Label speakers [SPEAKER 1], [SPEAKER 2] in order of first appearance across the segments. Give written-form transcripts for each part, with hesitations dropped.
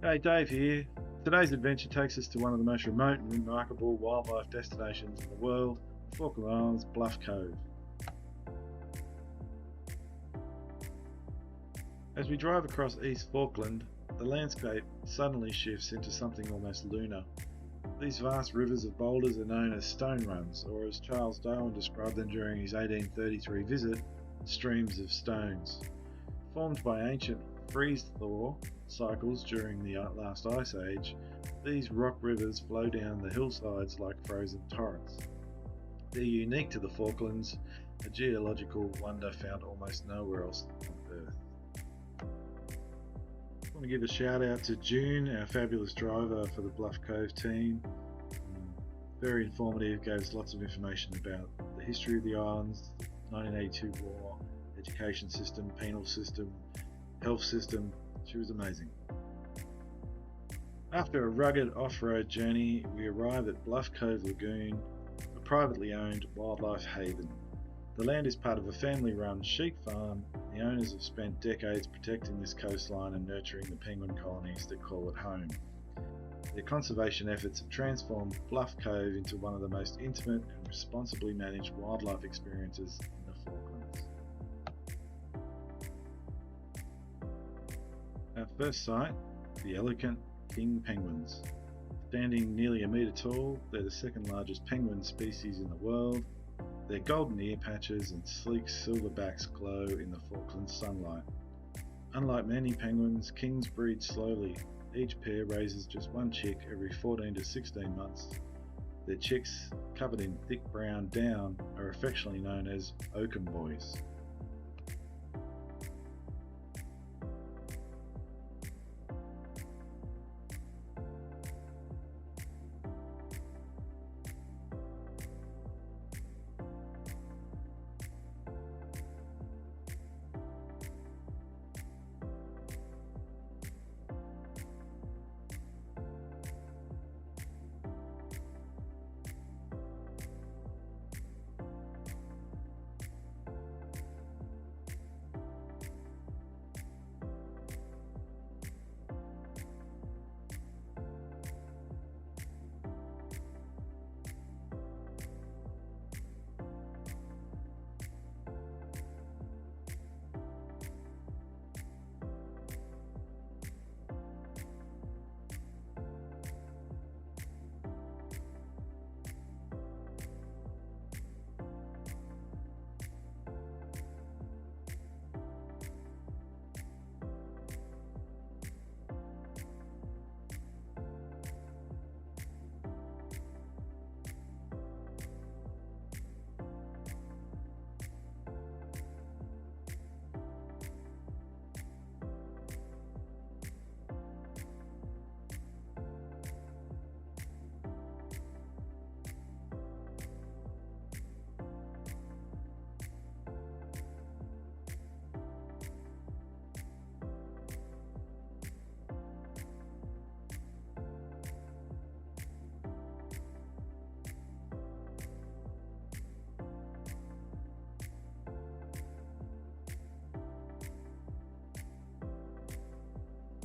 [SPEAKER 1] Hey, Dave here. Today's adventure takes us to one of the most remote and remarkable wildlife destinations in the world, the Falkland Islands, Bluff Cove. As we drive across East Falkland, the landscape suddenly shifts into something almost lunar. These vast rivers of boulders are known as stone runs, or as Charles Darwin described them during his 1833 visit, streams of stones. Formed by ancient freeze-thaw cycles during the last ice age, these rock rivers flow down the hillsides like frozen torrents. They're unique to the Falklands, a geological wonder found almost nowhere else on Earth. I want to give a shout out to June, our fabulous driver for the Bluff Cove team. Very informative, gave us lots of information about the history of the islands, 1982 war, education system, penal system, health system. She was amazing. After a rugged off-road journey, we arrive at Bluff Cove Lagoon, a privately owned wildlife haven. The land is part of a family-run sheep farm, and the owners have spent decades protecting this coastline and nurturing the penguin colonies that call it home. Their conservation efforts have transformed Bluff Cove into one of the most intimate and responsibly managed wildlife experiences in the Falklands. Our first sight, the elegant king penguins. Standing nearly a metre tall, they're the second largest penguin species in the world. Their golden ear patches and sleek silver backs glow in the Falklands sunlight. Unlike many penguins, kings breed slowly. Each pair raises just one chick every 14 to 16 months. Their chicks, covered in thick brown down, are affectionately known as oakum boys.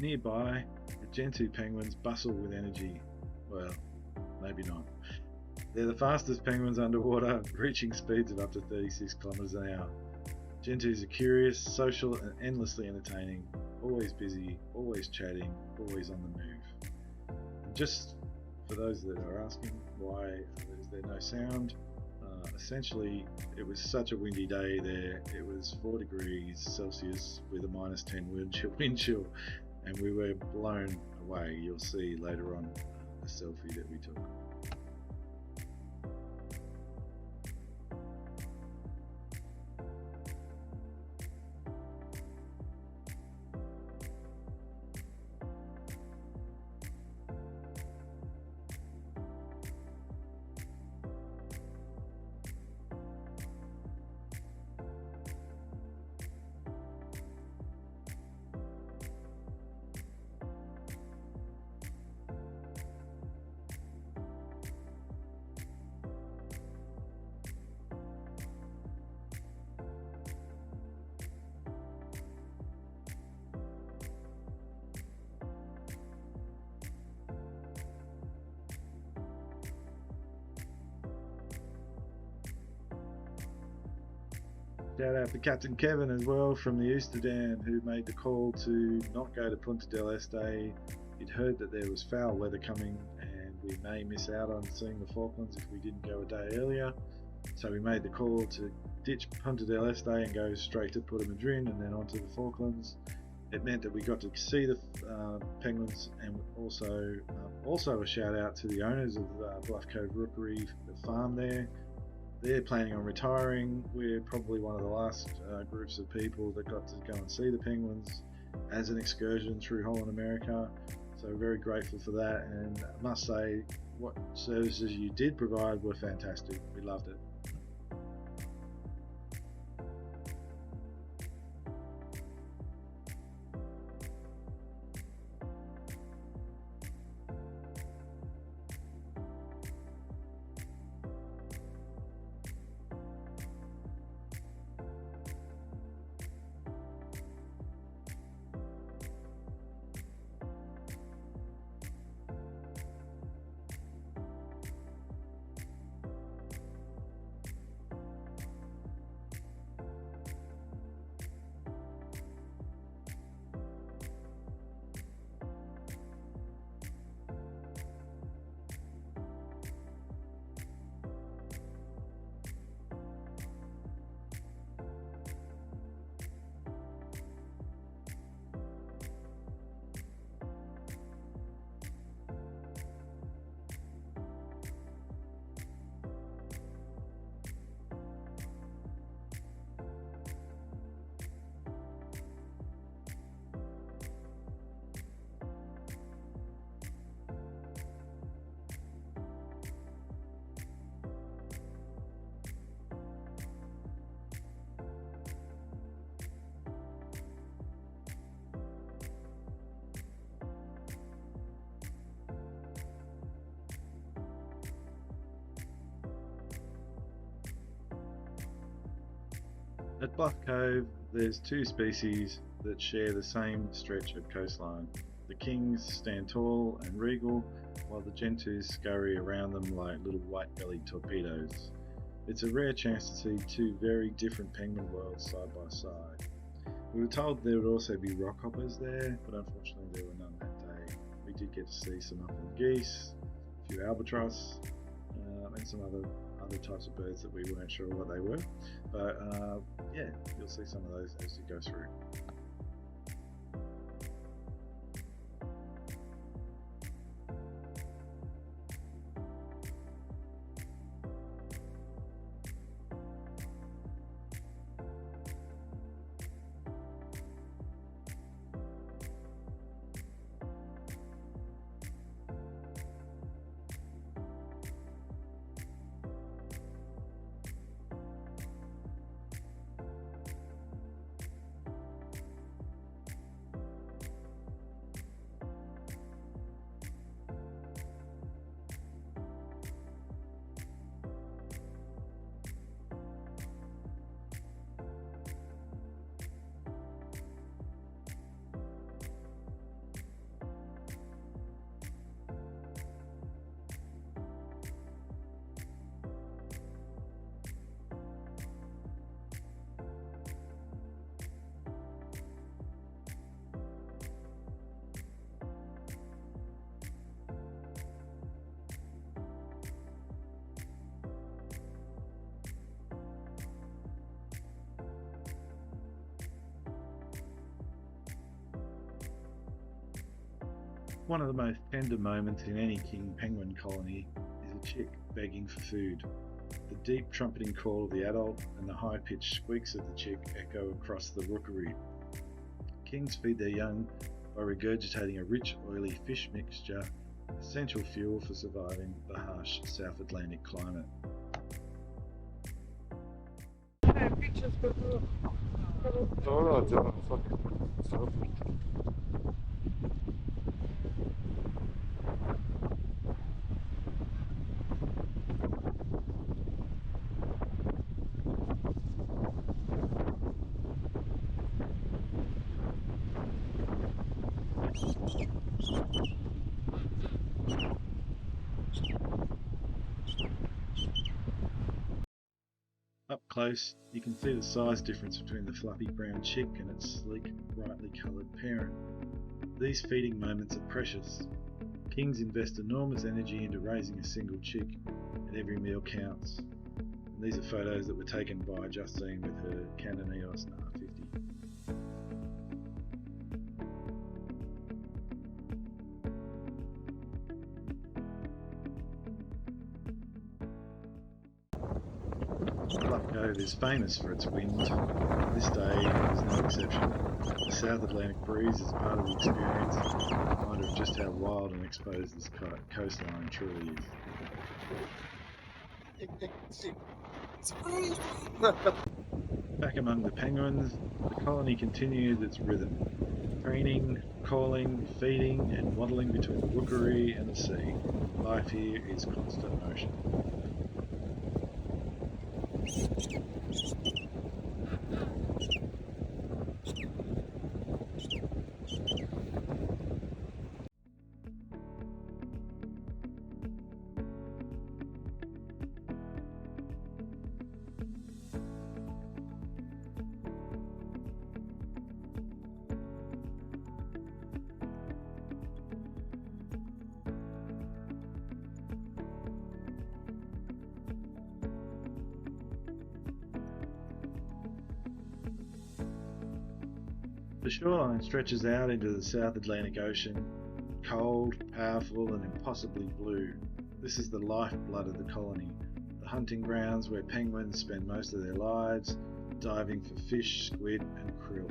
[SPEAKER 1] Nearby, the Gentoo penguins bustle with energy. Well, maybe not. They're the fastest penguins underwater, reaching speeds of up to 36 kilometers an hour. Gentoos are curious, social, and endlessly entertaining, always busy, always chatting, always on the move. And just for those that are asking why is there no sound, essentially it was such a windy day there. It was 4 degrees Celsius with a -10 wind chill, and we were blown away. You'll see later on a selfie that we took. Shout out to Captain Kevin as well from the Oosterdam, who made the call to not go to Punta del Este. He'd heard that there was foul weather coming and we may miss out on seeing the Falklands if we didn't go a day earlier. So we made the call to ditch Punta del Este and go straight to Puerto Madryn and then on to the Falklands. It meant that we got to see the penguins, and also a shout out to the owners of Bluff Cove Rookery, the farm there. They're planning on retiring. We're probably one of the last groups of people that got to go and see the penguins as an excursion through Holland America. So very grateful for that, and I must say what services you did provide were fantastic. We loved it. At Bluff Cove, there's two species that share the same stretch of coastline. The kings stand tall and regal, while the gentoos scurry around them like little white-bellied torpedoes. It's a rare chance to see two very different penguin worlds side by side. We were told there would also be rockhoppers there, but unfortunately there were none that day. We did get to see some upland geese, a few albatross, and some other types of birds that we weren't sure what they were. But yeah, you'll see some of those as you go through. One of the most tender moments in any king penguin colony is a chick begging for food. The deep trumpeting call of the adult and the high-pitched squeaks of the chick echo across the rookery. Kings feed their young by regurgitating a rich, oily fish mixture, essential fuel for surviving the harsh South Atlantic climate. Up close, you can see the size difference between the fluffy brown chick and its sleek, brightly coloured parent. These feeding moments are precious. Kings invest enormous energy into raising a single chick, and every meal counts. And these are photos that were taken by Justine with her Canon EOS R50. Bluff Cove is famous for its wind. This day is no exception. The South Atlantic breeze is part of the experience, a reminder of just how wild and exposed this coastline truly is. Back among the penguins, the colony continued its rhythm, preening, calling, feeding and waddling between the rookery and the sea. Life here is constant motion. The shoreline stretches out into the South Atlantic Ocean, cold, powerful and impossibly blue. This is the lifeblood of the colony, the hunting grounds where penguins spend most of their lives, diving for fish, squid and krill.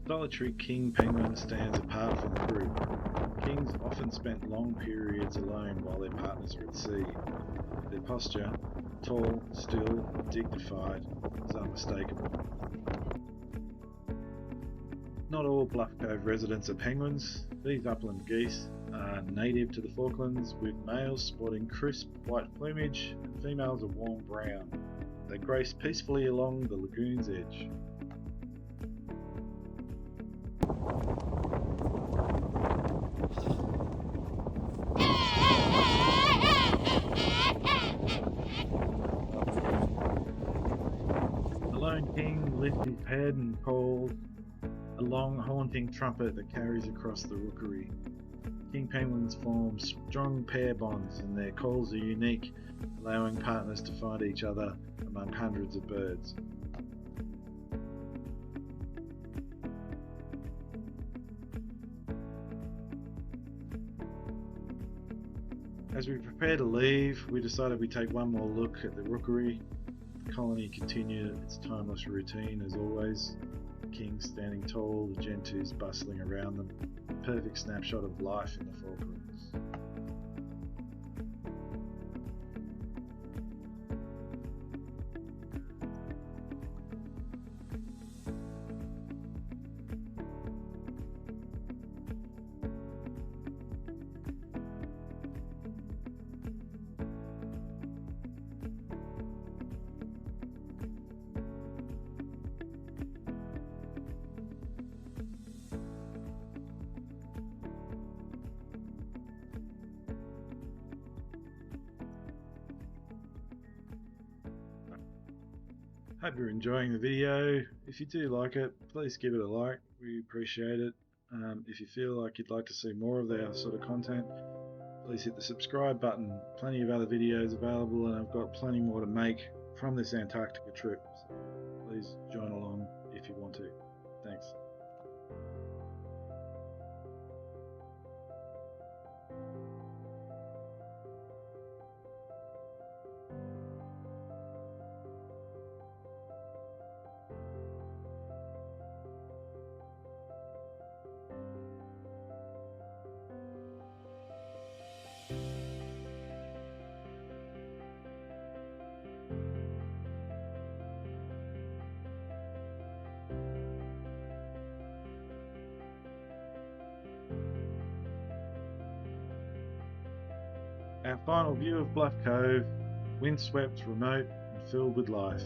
[SPEAKER 1] The solitary king penguin stands apart from the group. Kings often spent long periods alone while their partners were at sea. Their posture, tall, still, dignified, is unmistakable. Not all Bluff Cove residents are penguins. These upland geese are native to the Falklands, with males sporting crisp white plumage and females a warm brown. They grace peacefully along the lagoon's edge. The lone king lifts his head and calls, a long haunting trumpet that carries across the rookery. King penguins form strong pair bonds and their calls are unique, allowing partners to find each other among hundreds of birds. As we prepare to leave, we decided we'd take one more look at the rookery. The colony continued its timeless routine as always. The kings standing tall, the Gentoos bustling around them. A perfect snapshot of life in the Falklands. Hope you're enjoying the video. If you do like it, please give it a like. We appreciate it. If you feel like you'd like to see more of our sort of content, please hit the subscribe button. Plenty of other videos available, and I've got plenty more to make from this Antarctica trip. So please join along if you want to. Thanks. Our final view of Bluff Cove, windswept, remote, and filled with life.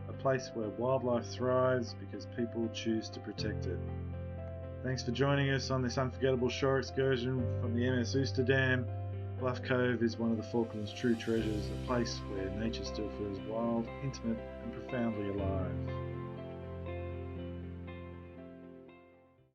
[SPEAKER 1] A place where wildlife thrives because people choose to protect it. Thanks for joining us on this unforgettable shore excursion from the MS Oosterdam. Bluff Cove is one of the Falklands' true treasures, a place where nature still feels wild, intimate, and profoundly alive.